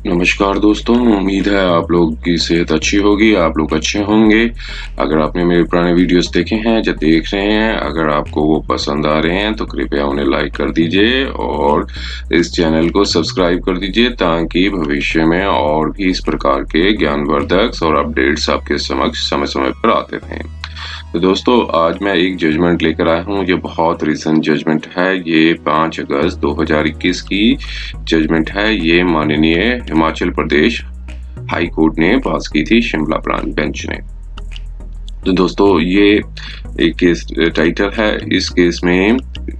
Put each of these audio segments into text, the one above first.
नमस्कार दोस्तों, उम्मीद है आप लोग की सेहत अच्छी होगी, आप लोग अच्छे होंगे। अगर आपने मेरे पुराने वीडियोस देखे हैं या देख रहे हैं, अगर आपको वो पसंद आ रहे हैं तो कृपया उन्हें लाइक कर दीजिए और इस चैनल को सब्सक्राइब कर दीजिए ताकि भविष्य में और भी इस प्रकार के ज्ञानवर्धक और अपडेट्स आपके समक्ष समय-समय पर आते रहें। तो दोस्तों आज मैं एक जजमेंट लेकर आया हूँ, ये बहुत रिसेंट जजमेंट है। ये 5 अगस्त 2021 की जजमेंट है। ये माननीय हिमाचल प्रदेश हाई कोर्ट ने पास की थी, शिमला ब्रांच बेंच ने। तो दोस्तों ये एक केस टाइटल है। इस केस में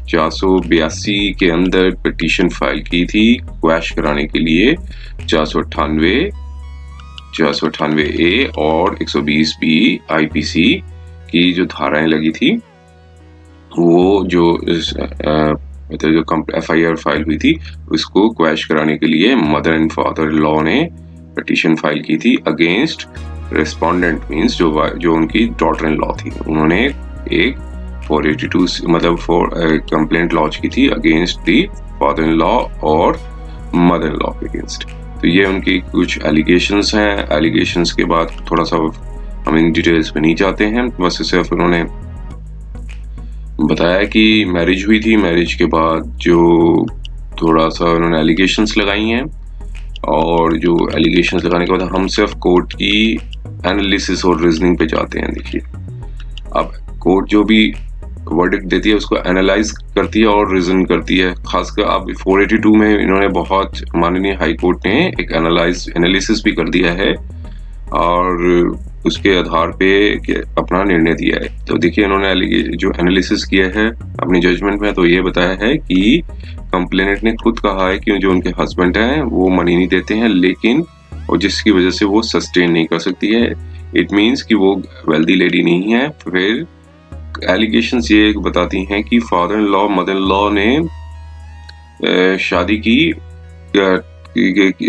482 के अंदर पिटीशन फाइल की थी क्वैश कराने के लिए। 498 ए और 120 बी आईपीसी की जो धाराएं लगी थी, वो जो मतलब जो एफआईआर फाइल हुई थी उसको क्वैश कराने के लिए मदर एंड फादर लॉ ने पिटीशन फाइल की थी अगेंस्ट रेस्पोंडेंट, मींस जो उनकी डॉटर इन लॉ थी। उन्होंने एक 482 मतलब कंप्लेंट लॉन्च की थी against the father in law और मदर इन लॉ के अगेंस्ट। तो ये उनकी कुछ एलिगेशंस हैं। एलिगेशंस के बाद थोड़ा सा हम इन डिटेल्स में नहीं जाते हैं, बस सिर्फ उन्होंने बताया कि मैरिज हुई थी, मैरिज के बाद जो थोड़ा सा उन्होंने एलिगेशंस लगाई हैं, और जो एलिगेशंस लगाने के बाद हम सिर्फ कोर्ट की एनालिसिस और रीजनिंग पे जाते हैं। देखिए, अब कोर्ट जो भी वर्डिक्ट देती है उसको एनालाइज करती है और रीजन करती है। खासकर अब 482 में इन्होंने बहुत, माननीय हाई कोर्ट ने एक एनालिसिस भी कर दिया है और उसके आधार पे अपना निर्णय दिया है। तो देखिए, उन्होंने जो एनालिसिस किया है अपनी जजमेंट में, तो ये बताया है कि कंप्लेनेंट ने खुद कहा है कि जो उनके हस्बैंड हैं वो मनी नहीं देते हैं, लेकिन और जिसकी वजह से वो सस्टेन नहीं कर सकती है। इट मीन्स कि वो वेल्दी लेडी नहीं है। फिर एलिगेशंस ये बताती हैं कि father in law mother in law ने शादी की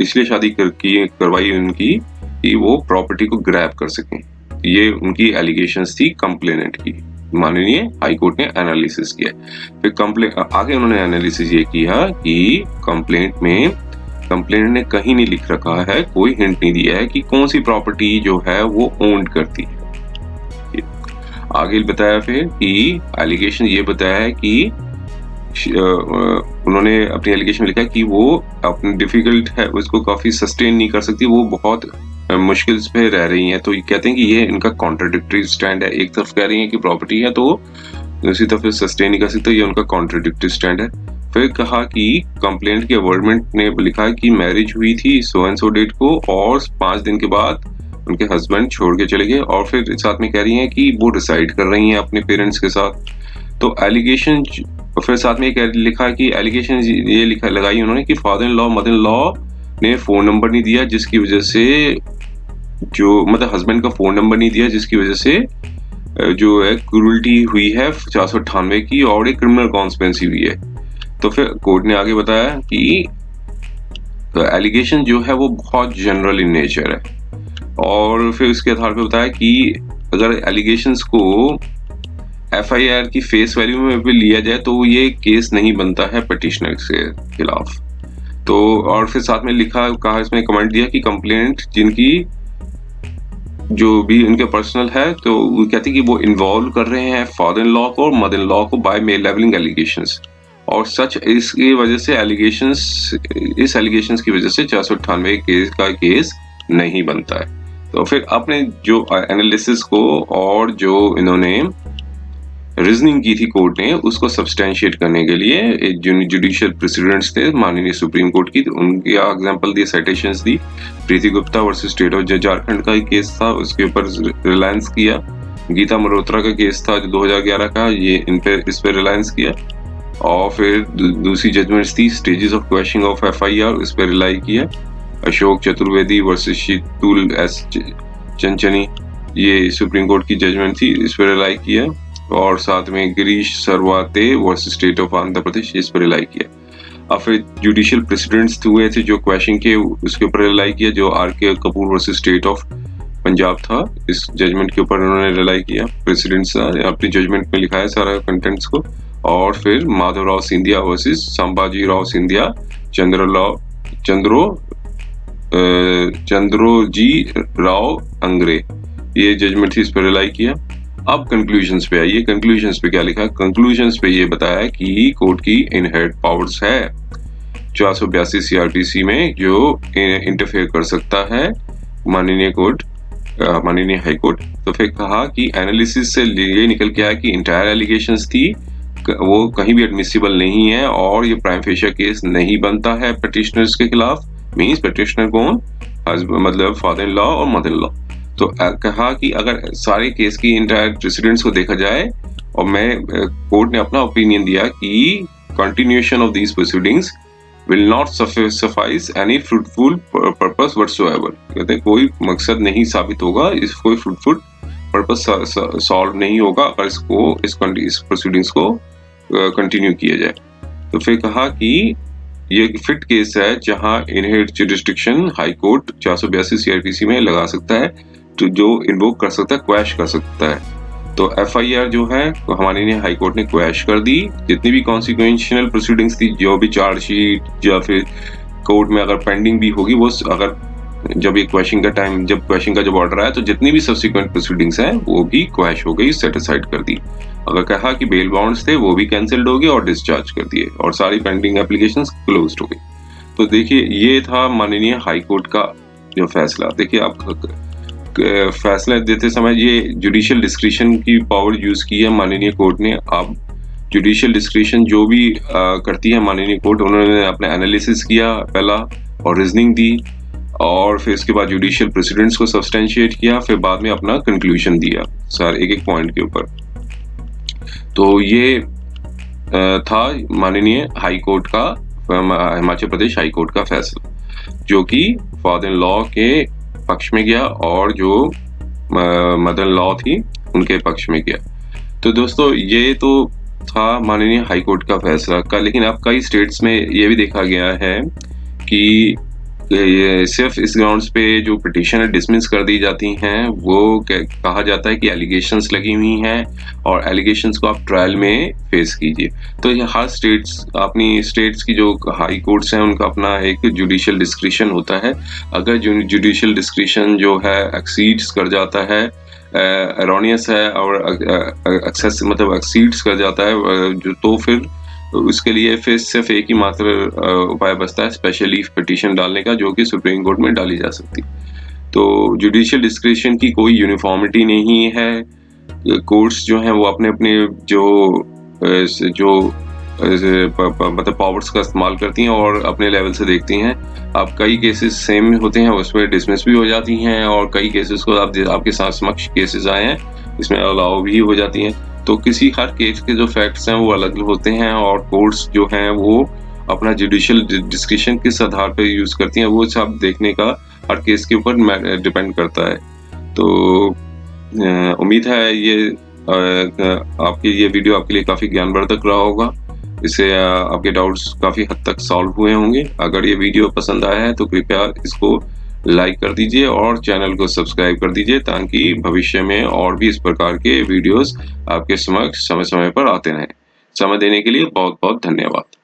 इसलिए शादी करवाई उनकी कि वो प्रॉपर्टी को ग्रैब कर सकें। ये उनकी एलिगेशंस थी कंप्लेनेंट की। माननीय हाई कोर्ट ने एनालिसिस किया। फिर आगे उन्होंने एनालिसिस ये किया कि कंप्लेनेंट ने कहीं नहीं लिख रखा है, कोई हिंट नहीं दिया है कि कौन सी प्रॉपर्टी जो है वो ओन करती है। आगे बताया फिर कि एलिगेशन ये बताया है कि उन्होंने अपनी एलिगेशन में लिखा कि वो अपनी डिफिकल्ट है, उसको काफी सस्टेन नहीं कर सकती, वो बहुत मुश्किल पे रह रही हैं। तो ये कहते हैं कि ये इनका कॉन्ट्राडिक्टरी स्टैंड है। एक तरफ कह रही है कि प्रॉपर्टी है तो दूसरी तरफ सस्टेन नहीं कर सकते, ये उनका कॉन्ट्राडिक्टरी स्टैंड है। फिर कहा कि कंप्लेंट के अवर्डमेंट ने लिखा कि मैरिज हुई थी सो एंड सो डेट को और 5 दिन के बाद उनके हस्बैंड छोड़ के चले गए, और फिर साथ में कह रही हैं कि वो डिसाइड कर रही हैं अपने पेरेंट्स के साथ। तो एलिगेशन फिर साथ में लिखा कि एलिगेशन ये लगाई उन्होंने कि father in law mother in law ने फोन नंबर नहीं दिया, जिसकी वजह से जो मतलब हस्बैंड का फोन नंबर नहीं दिया, जिसकी वजह से जो है क्रूरल्टी हुई है 498 की और एक क्रिमिनल कॉन्स्पिरेसी हुई है। तो फिर कोर्ट ने आगे बताया कि एलिगेशन जो है वो बहुत जनरल इन नेचर है, और फिर उसके आधार पर बताया कि अगर एलिगेशंस को एफआईआर की फेस वैल्यू में भी लिया जाए तो ये केस नहीं बनता है पिटिशनर के खिलाफ। तो और फिर साथ में कहा इसमें कमेंट दिया कि कंप्लेंट जिनकी जो भी इनके पर्सनल है, तो वो कहते हैं कि वो इन्वॉल्व कर रहे हैं फादर इन लॉ को और मदर इन लॉ को बाय मेल लेवलिंग एलिगेशंस, और सच इसकी वजह से इस एलिगेशंस की वजह से 498 केस का केस नहीं बनता है। तो फिर अपने जो एनालिसिस को और जो इन्होंने रीजनिंग की थी कोर्ट ने, उसको सब्सटेंशिएट करने के लिए जुडिशियल प्रेसिडेंट्स थे माननीय सुप्रीम कोर्ट की, उनके एग्जांपल दिए, citations the. Preeti Gupta versus state of Jharkhand का केस था, उसके ऊपर रिलायंस किया। गीता मल्होत्रा का केस था जो 2011 का, ये इस पे रिलायंस किया। और फिर दूसरी जजमेंट्स थी stages of questioning of FIR, इस पे रिलाई किया। अशोक चतुर्वेदी वर्सेस शीतुल एस चंचनी, ये सुप्रीम कोर्ट की जजमेंट थी, इस पे रिलाई किया। और साथ में Girish Sarwate versus state of Andhra Pradesh, इस पर रिलाई किया। अब फिर जुडिशियल प्रेसिडेंट्स हुए थे जो क्वेश्चन के, उसके ऊपर रिलाई किया। जो R K. Kapoor versus state of Punjab था, इस जजमेंट के ऊपर उन्होंने रिलाई किया। प्रेसिडेंट्स अपनी जजमेंट में लिखा है सारा कंटेंट्स को। और फिर माधवराव सिंधिया वर्सेस संभाजी राव सिंधिया, चंद्रो चंद्रोजी राव अंग्रे, ये जजमेंट थी, इस पर रिलाई किया। अब कंक्लूजन्स पे आइए, कंक्लूजन्स पे क्या लिखा है? कंक्लूजन्स पे ये बताया कि कोर्ट की इनहेरेंट पावर्स है 482 सीआरपीसी में जो इंटरफेयर कर सकता है माननीय कोर्ट, माननीय हाई कोर्ट। तो फिर कहा कि एनालिसिस से ये निकल के आया कि इंटायर एलिगेशंस थी वो कहीं भी एडमिसिबल नहीं है और ये प्राइम फेशिया केस नहीं बनता है पिटिशनर्स के खिलाफ। मींस पिटिशनर कौन? मतलब फादर इन लॉ और मदर इन लॉ। तो कहा कि अगर सारे केस की इंटायर प्रेसिडेंट्स को देखा जाए, और मैं कोर्ट ने अपना ओपिनियन दिया कि continuation of these proceedings will not suffice any fruitful purpose whatsoever। कहते हैं कोई मकसद नहीं साबित होगा, इस कोई fruitful purpose सॉल्व नहीं होगा अगर इस प्रोसीडिंग्स को कंटिन्यू किया जाए। तो फिर कहा कि ये फिट केस है जहां inherent jurisdiction high court 482 CrPC में लगा सकता है, तो जो इन्वोक कर सकता है, क्वैश कर सकता है। तो एफआईआर जो है हमारे हाई कोर्ट ने क्वैश कर दी। जितनी भी कॉन्सिक्वेंशियल प्रोसीडिंग्स थी, जो भी चार्जशीट या फिर कोर्ट में अगर पेंडिंग भी होगी, वो अगर जब ये क्वैशिंग का टाइम, जब क्वैशिंग का जब ऑर्डर आया तो जितनी भी सब्सिक्वेंट प्रोसीडिंग्स हैं वो भी क्वैश हो गई, सेट असाइड कर दी। अगर कहा कि बेल बॉन्ड्स थे वो भी कैंसिल्ड हो गए और डिस्चार्ज कर दिए और सारी पेंडिंग एप्लीकेशंस क्लोज्ड हो गई। तो देखिए ये था माननीय हाई कोर्ट का जो फैसला। देखिए आप फैसला देते समय ये जुडिशियल डिस्क्रिशन की पावर यूज की है माननीय कोर्ट ने। अब जुडिशियल डिस्क्रिशन जो भी करती है माननीय कोर्ट, उन्होंने अपना एनालिसिस किया पहला और रीजनिंग दी, और फिर इसके बाद जुडिशियल प्रेसिडेंट्स को सब्सटेंशिएट किया, फिर बाद में अपना कंक्लूजन दिया सर एक एक पॉइंट के ऊपर। तो ये था माननीय हाई कोर्ट का, हिमाचल प्रदेश हाई कोर्ट का फैसला, जो कि फादर इन लॉ के पक्ष में गया और जो मदर इन लॉ थी उनके पक्ष में गया। तो दोस्तों ये तो था माननीय हाई कोर्ट का फैसला का। लेकिन अब कई स्टेट्स में ये भी देखा गया है कि ये सिर्फ इस ग्राउंड्स पे जो पिटीशन है डिसमिस कर दी जाती हैं, वो कहा जाता है कि एलिगेशंस लगी हुई हैं और एलिगेशंस को आप ट्रायल में फेस कीजिए। तो ये हर स्टेट्स, अपनी स्टेट्स की जो हाई कोर्ट्स हैं उनका अपना एक जुडिशियल डिस्क्रिशन होता है। अगर जुडिशियल डिस्क्रिशन जो है एक्सीड्स कर जाता है, एरोनियस है और एक्सेस मतलब एक्सीड्स कर जाता है, जो तो फिर उसके लिए फिर सिर्फ एक ही मात्र उपाय बचता है, स्पेशल लीव पिटीशन डालने का, जो कि सुप्रीम कोर्ट में डाली जा सकती है। तो जुडिशियल डिस्क्रिशन की कोई यूनिफॉर्मिटी नहीं है। कोर्ट्स जो हैं वो अपने अपने जो मतलब पावर्स का इस्तेमाल करती हैं और अपने लेवल से देखती हैं। अब कई केसेस सेम होते हैं, उसमें डिसमिस भी हो जाती हैं, और कई केसेस को आपके साथ समक्ष केसेस आए हैं इसमें अलाउ भी हो जाती हैं। तो किसी हर केस के जो फैक्ट्स हैं वो अलग होते हैं, और कोर्ट्स जो हैं वो अपना जुडिशियल डिस्क्रिशन किस आधार पर यूज करती हैं वो सब देखने का हर केस के ऊपर डिपेंड करता है। तो उम्मीद है ये आपकी ये वीडियो आपके लिए काफ़ी ज्ञानवर्धक रहा होगा। इससे आपके डाउट्स काफ़ी हद तक सॉल्व हुए होंगे। अगर ये वीडियो पसंद आया है तो कृपया इसको लाइक कर दीजिए और चैनल को सब्सक्राइब कर दीजिए, ताकि भविष्य में और भी इस प्रकार के वीडियोस आपके समक्ष समय समय पर आते रहें। समय देने के लिए बहुत बहुत धन्यवाद।